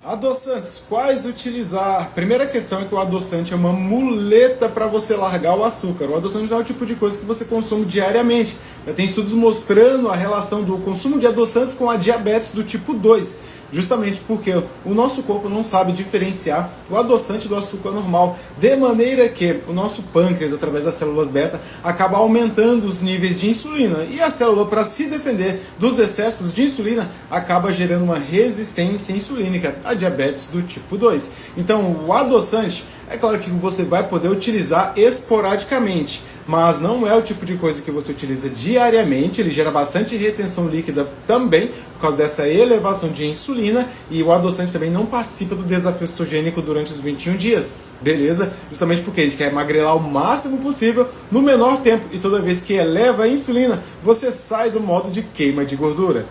Adoçantes, quais utilizar? Primeira questão é que o adoçante é uma muleta para você largar o açúcar. O adoçante não é o tipo de coisa que você consome diariamente. Já tem estudos mostrando a relação do consumo de adoçantes com a diabetes do tipo 2. Justamente porque o nosso corpo não sabe diferenciar o adoçante do açúcar normal. De maneira que o nosso pâncreas, através das células beta, acaba aumentando os níveis de insulina. E a célula, para se defender dos excessos de insulina, acaba gerando uma resistência insulínica, a diabetes do tipo 2. Então, o adoçante, é claro que você vai poder utilizar esporadicamente, mas não é o tipo de coisa que você utiliza diariamente. Ele gera bastante retenção líquida também, por causa dessa elevação de insulina, e o adoçante também não participa do desafio cetogênico durante os 21 dias, beleza? Justamente porque a gente quer emagrelar o máximo possível no menor tempo, e toda vez que eleva a insulina, você sai do modo de queima de gordura.